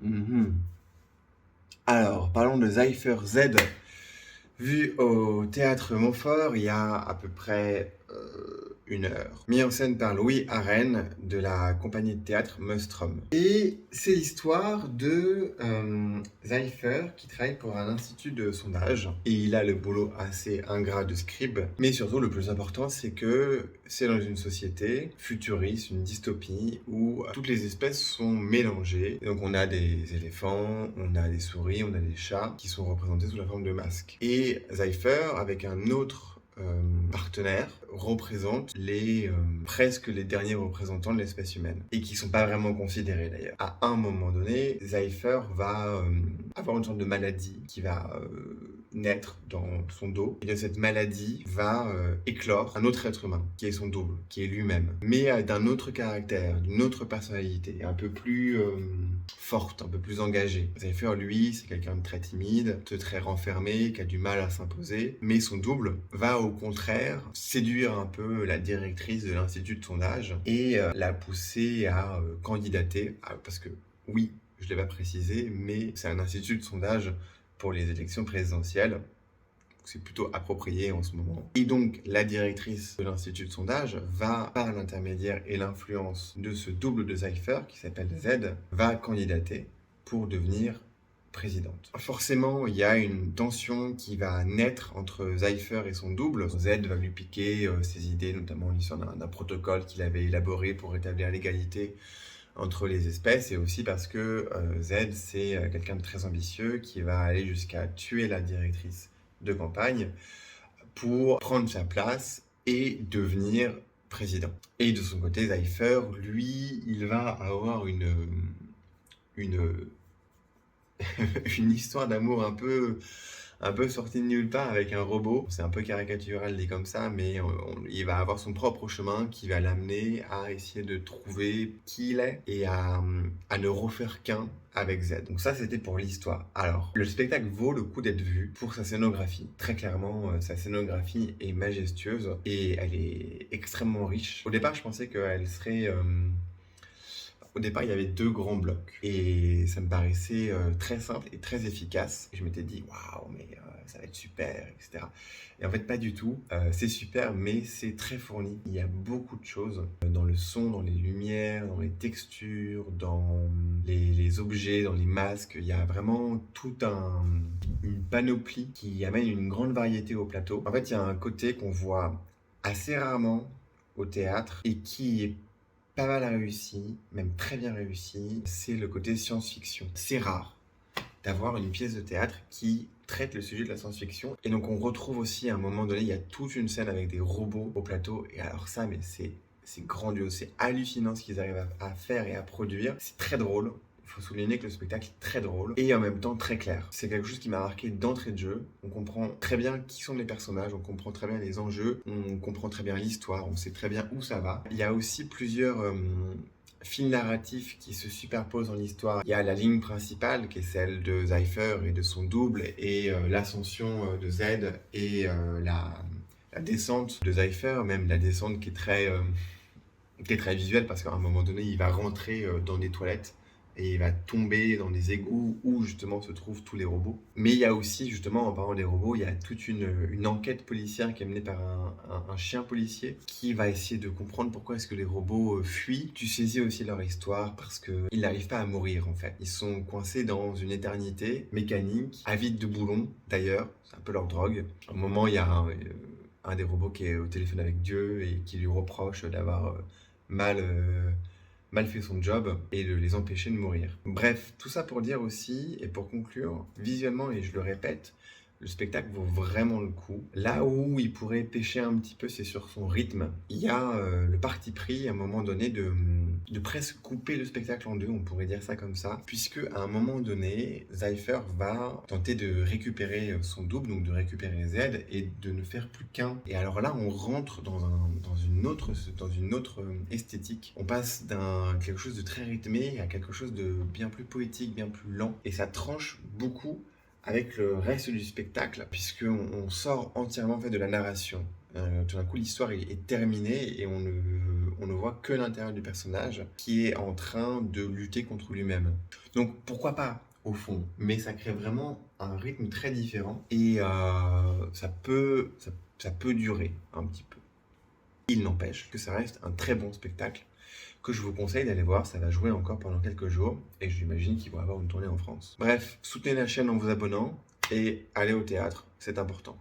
Mhm. Alors, parlons de Cypher Z. Vu au théâtre Montfort, il y a à peu près 1 heure. Mis en scène par Louis Arène de la compagnie de théâtre Nostrum. Et c'est l'histoire de Cypher qui travaille pour un institut de sondage. Et il a le boulot assez ingrat de scribe. Mais surtout, le plus important, c'est que c'est dans une société futuriste, une dystopie, où toutes les espèces sont mélangées. Et donc on a des éléphants, on a des souris, on a des chats qui sont représentés sous la forme de masques. Et Cypher, avec un autre partenaire, représente presque les derniers représentants de l'espèce humaine et qui sont pas vraiment considérés d'ailleurs. À un moment donné, Cypher va avoir une sorte de maladie qui va naître dans son dos, et de cette maladie va éclore un autre être humain qui est son double, qui est lui-même, mais d'un autre caractère, d'une autre personnalité, un peu plus forte, un peu plus engagée. Cypher, lui, c'est quelqu'un de très timide, de très renfermé, qui a du mal à s'imposer, mais son double va au contraire séduire un peu la directrice de l'institut de sondage et la pousser à candidater, parce que oui, je ne l'ai pas précisé, mais c'est un institut de sondage pour les élections présidentielles. C'est plutôt approprié en ce moment. Et donc, la directrice de l'institut de sondage va, par l'intermédiaire et l'influence de ce double de Cypher, qui s'appelle Z, va candidater pour devenir présidente. Forcément, il y a une tension qui va naître entre Cypher et son double. Z va lui piquer ses idées, notamment l'histoire d'un protocole qu'il avait élaboré pour rétablir l'égalité entre les espèces, et aussi parce que Z, c'est quelqu'un de très ambitieux qui va aller jusqu'à tuer la directrice de campagne pour prendre sa place et devenir président. Et de son côté, Cypher, lui, il va avoir une une histoire d'amour un peu sorti de nulle part avec un robot. C'est un peu caricatural dit comme ça, mais il va avoir son propre chemin qui va l'amener à essayer de trouver qui il est et à ne refaire qu'un avec Z. Donc ça, c'était pour l'histoire. Alors, le spectacle vaut le coup d'être vu pour sa scénographie. Très clairement, sa scénographie est majestueuse et elle est extrêmement riche. Au départ, je pensais qu'elle serait... Au départ, il y avait 2 grands blocs et ça me paraissait très simple et très efficace. Et je m'étais dit, waouh, mais ça va être super, etc. Et en fait, pas du tout. C'est super, mais c'est très fourni. Il y a beaucoup de choses dans le son, dans les lumières, dans les textures, dans les objets, dans les masques. Il y a vraiment une panoplie qui amène une grande variété au plateau. En fait, il y a un côté qu'on voit assez rarement au théâtre et qui est pas mal réussi, même très bien réussi, c'est le côté science-fiction. C'est rare d'avoir une pièce de théâtre qui traite le sujet de la science-fiction. Et donc on retrouve aussi à un moment donné, il y a toute une scène avec des robots au plateau. Et alors ça, mais c'est grandiose, c'est hallucinant ce qu'ils arrivent à faire et à produire. C'est très drôle. Il faut souligner que le spectacle est très drôle et en même temps très clair. C'est quelque chose qui m'a marqué d'entrée de jeu. On comprend très bien qui sont les personnages, on comprend très bien les enjeux, on comprend très bien l'histoire, on sait très bien où ça va. Il y a aussi plusieurs fils narratifs qui se superposent dans l'histoire. Il y a la ligne principale qui est celle de Cypher et de son double, et l'ascension de Z et la descente de Cypher, même la descente qui est très visuelle, parce qu'à un moment donné, il va rentrer dans des toilettes et il va tomber dans des égouts où justement se trouvent tous les robots. Mais il y a aussi, justement, en parlant des robots, il y a toute une enquête policière qui est menée par un chien policier qui va essayer de comprendre pourquoi est-ce que les robots fuient. Tu saisis aussi leur histoire parce qu'ils n'arrivent pas à mourir en fait. Ils sont coincés dans une éternité mécanique, avides de boulons d'ailleurs, c'est un peu leur drogue. À un moment, il y a un des robots qui est au téléphone avec Dieu et qui lui reproche d'avoir mal, mal fait son job et de les empêcher de mourir. Bref, tout ça pour dire aussi, et pour conclure, visuellement, et je le répète, le spectacle vaut vraiment le coup. Là où il pourrait pêcher un petit peu, c'est sur son rythme. Il y a le parti pris, à un moment donné, de presque couper le spectacle en deux, on pourrait dire ça comme ça, puisque à un moment donné, Cypher va tenter de récupérer son double, donc de récupérer Z, et de ne faire plus qu'un. Et alors là, on rentre dans une autre esthétique. On passe d'un quelque chose de très rythmé à quelque chose de bien plus poétique, bien plus lent, et ça tranche beaucoup avec le reste du spectacle, puisqu'on sort entièrement en fait de la narration. Tout d'un coup, l'histoire est terminée et on ne voit que l'intérieur du personnage qui est en train de lutter contre lui-même. Donc pourquoi pas au fond, mais ça crée vraiment un rythme très différent et ça peut durer un petit peu. Il n'empêche que ça reste un très bon spectacle que je vous conseille d'aller voir. Ça va jouer encore pendant quelques jours et j'imagine qu'ils vont avoir une tournée en France. Bref, soutenez la chaîne en vous abonnant et allez au théâtre, c'est important.